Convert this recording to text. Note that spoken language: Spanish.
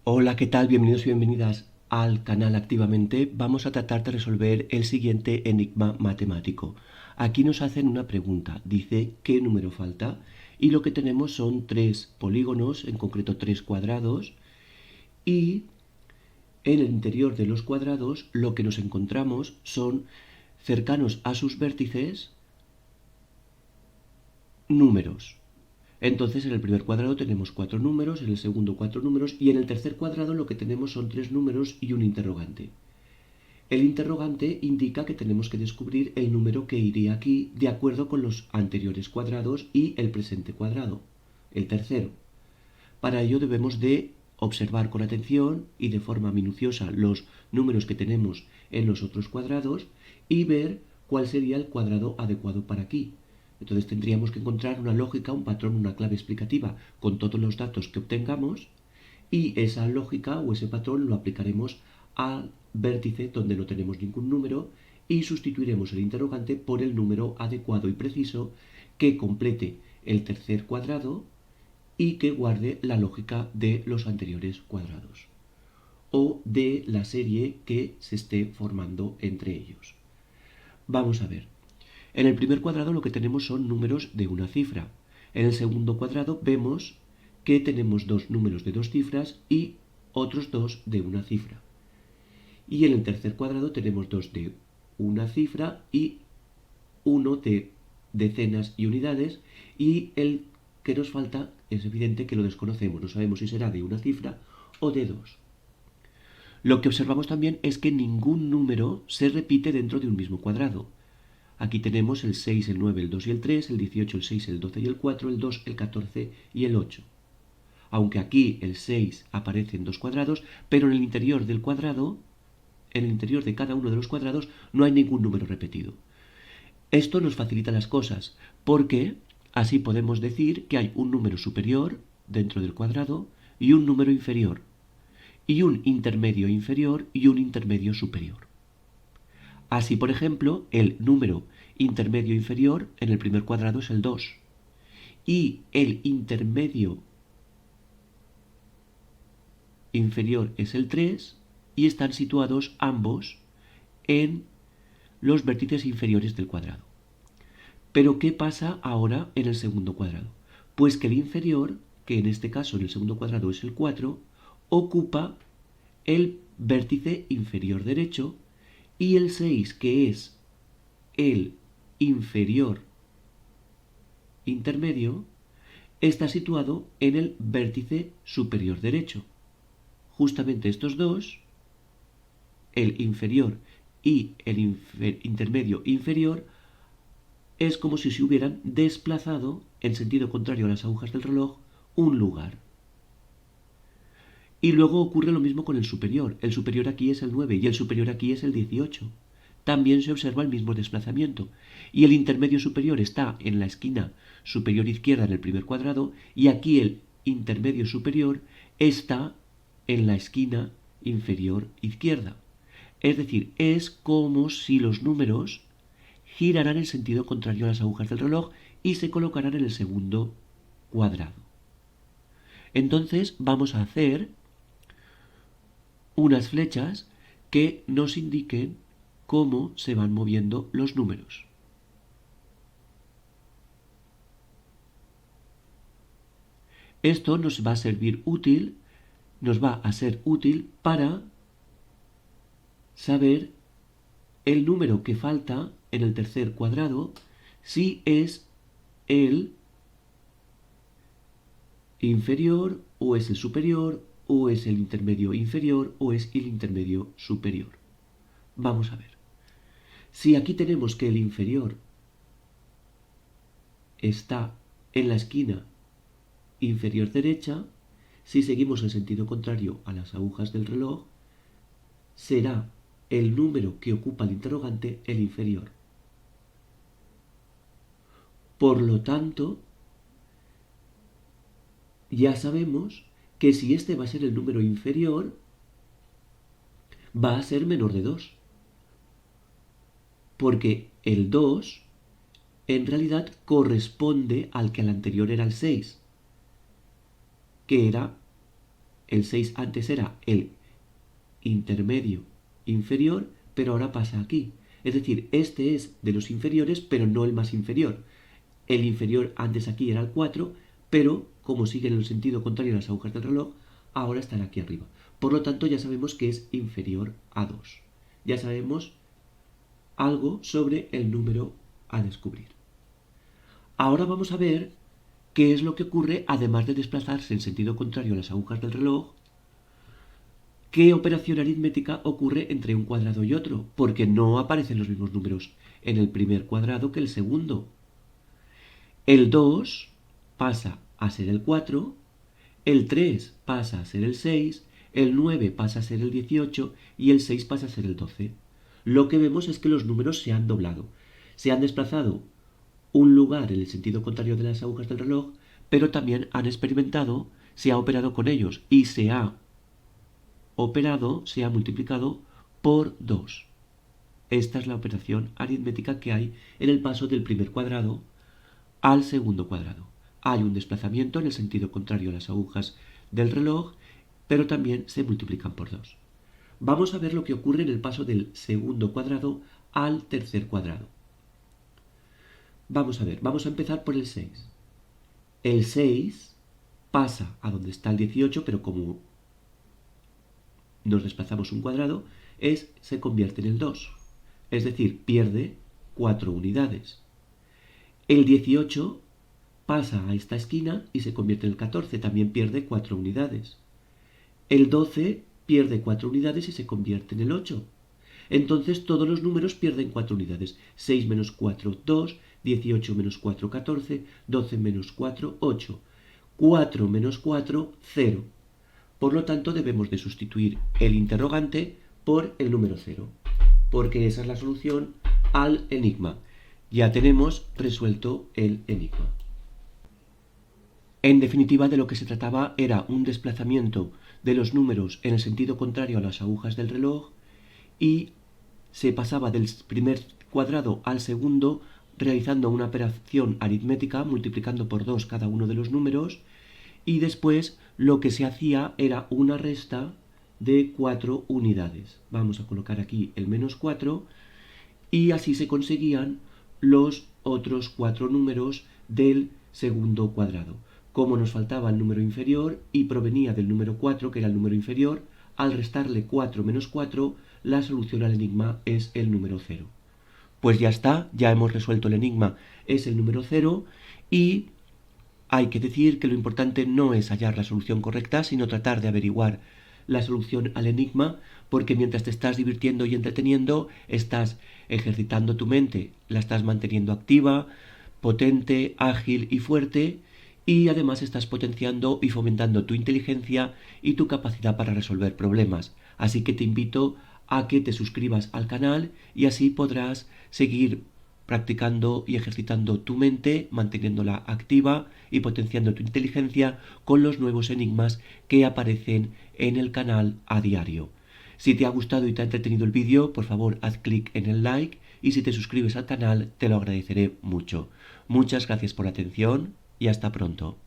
Hola, ¿qué tal? Bienvenidos y bienvenidas al canal Activamente. Vamos a tratar de resolver el siguiente enigma matemático. Aquí nos hacen una pregunta. Dice qué número falta y lo que tenemos son tres polígonos, en concreto tres cuadrados, y en el interior de los cuadrados lo que nos encontramos son cercanos a sus vértices números. Entonces en el primer cuadrado tenemos cuatro números, en el segundo cuatro números y en el tercer cuadrado lo que tenemos son tres números y un interrogante. El interrogante indica que tenemos que descubrir el número que iría aquí de acuerdo con los anteriores cuadrados y el presente cuadrado, el tercero. Para ello debemos de observar con atención y de forma minuciosa los números que tenemos en los otros cuadrados y ver cuál sería el cuadrado adecuado para aquí. Entonces tendríamos que encontrar una lógica, un patrón, una clave explicativa con todos los datos que obtengamos y esa lógica o ese patrón lo aplicaremos al vértice donde no tenemos ningún número y sustituiremos el interrogante por el número adecuado y preciso que complete el tercer cuadrado y que guarde la lógica de los anteriores cuadrados o de la serie que se esté formando entre ellos. Vamos a ver. En el primer cuadrado lo que tenemos son números de una cifra. En el segundo cuadrado vemos que tenemos dos números de dos cifras y otros dos de una cifra. Y en el tercer cuadrado tenemos dos de una cifra y uno de decenas y unidades, y el que nos falta es evidente que lo desconocemos, no sabemos si será de una cifra o de dos. Lo que observamos también es que ningún número se repite dentro de un mismo cuadrado. Aquí tenemos el 6, el 9, el 2 y el 3, el 18, el 6, el 12 y el 4, el 2, el 14 y el 8. Aunque aquí el 6 aparece en dos cuadrados, pero en el interior del cuadrado, en el interior de cada uno de los cuadrados, no hay ningún número repetido. Esto nos facilita las cosas, porque así podemos decir que hay un número superior dentro del cuadrado y un número inferior, y un intermedio inferior y un intermedio superior. Así, por ejemplo, el número intermedio inferior en el primer cuadrado es el 2 y el intermedio inferior es el 3 y están situados ambos en los vértices inferiores del cuadrado. Pero ¿qué pasa ahora en el segundo cuadrado? Pues que el inferior, que en este caso en el segundo cuadrado es el 4, ocupa el vértice inferior derecho y el 6, que es el inferior intermedio, está situado en el vértice superior derecho. Justamente estos dos, el inferior y el intermedio inferior, es como si se hubieran desplazado en sentido contrario a las agujas del reloj un lugar. Y luego ocurre lo mismo con el superior. El superior aquí es el 9 y el superior aquí es el 18. También se observa el mismo desplazamiento. Y el intermedio superior está en la esquina superior izquierda en el primer cuadrado y aquí el intermedio superior está en la esquina inferior izquierda. Es decir, es como si los números girarán en sentido contrario a las agujas del reloj y se colocarán en el segundo cuadrado. Entonces vamos a hacer unas flechas que nos indiquen cómo se van moviendo los números. Esto nos va a servir útil, nos va a ser útil para saber el número que falta en el tercer cuadrado, si es el inferior o es el superior o es el intermedio inferior o es el intermedio superior. Vamos a ver. Si aquí tenemos que el inferior está en la esquina inferior derecha, si seguimos el sentido contrario a las agujas del reloj, será el número que ocupa el interrogante el inferior. Por lo tanto, ya sabemos que si este va a ser el número inferior, va a ser menor de 2. Porque el 2 en realidad corresponde al que al anterior era el 6, que era El 6 antes era el intermedio inferior, pero ahora pasa aquí. Es decir, este es de los inferiores, pero no el más inferior. El inferior antes aquí era el 4, pero como sigue en el sentido contrario a las agujas del reloj, ahora estará aquí arriba. Por lo tanto, ya sabemos que es inferior a 2. Ya sabemos algo sobre el número a descubrir. Ahora vamos a ver qué es lo que ocurre, además de desplazarse en sentido contrario a las agujas del reloj, qué operación aritmética ocurre entre un cuadrado y otro, porque no aparecen los mismos números en el primer cuadrado que el segundo. El 2 pasa a ser el 4, el 3 pasa a ser el 6, el 9 pasa a ser el 18 y el 6 pasa a ser el 12. Lo que vemos es que los números se han doblado, se han desplazado un lugar en el sentido contrario de las agujas del reloj, pero también han experimentado, se ha operado con ellos y se ha multiplicado por 2. Esta es la operación aritmética que hay en el paso del primer cuadrado al segundo cuadrado. Hay un desplazamiento en el sentido contrario a las agujas del reloj, pero también se multiplican por 2. Vamos a ver lo que ocurre en el paso del segundo cuadrado al tercer cuadrado. Vamos a ver, vamos a empezar por el 6. El 6 pasa a donde está el 18, pero como nos desplazamos un cuadrado, se convierte en el 2. Es decir, pierde 4 unidades. El 18 pasa a esta esquina y se convierte en el 14, también pierde 4 unidades. El 12 pierde 4 unidades y se convierte en el 8. Entonces todos los números pierden 4 unidades. 6 menos 4, 2, 18 menos 4, 14, 12 menos 4, 8. 4 menos 4, 0. Por lo tanto, debemos de sustituir el interrogante por el número 0, porque esa es la solución al enigma. Ya tenemos resuelto el enigma. En definitiva, de lo que se trataba era un desplazamiento de los números en el sentido contrario a las agujas del reloj y se pasaba del primer cuadrado al segundo realizando una operación aritmética multiplicando por 2 cada uno de los números, y después lo que se hacía era una resta de 4 unidades. Vamos a colocar aquí el menos 4 y así se conseguían los otros 4 números del segundo cuadrado. Como nos faltaba el número inferior y provenía del número 4, que era el número inferior, al restarle 4 menos 4, la solución al enigma es el número 0. Pues ya está, ya hemos resuelto el enigma, es el número 0, y hay que decir que lo importante no es hallar la solución correcta, sino tratar de averiguar la solución al enigma, porque mientras te estás divirtiendo y entreteniendo, estás ejercitando tu mente, la estás manteniendo activa, potente, ágil y fuerte, y además estás potenciando y fomentando tu inteligencia y tu capacidad para resolver problemas. Así que te invito a que te suscribas al canal y así podrás seguir practicando y ejercitando tu mente, manteniéndola activa y potenciando tu inteligencia con los nuevos enigmas que aparecen en el canal a diario. Si te ha gustado y te ha entretenido el vídeo, por favor haz clic en el like, y si te suscribes al canal te lo agradeceré mucho. Muchas gracias por la atención y hasta pronto.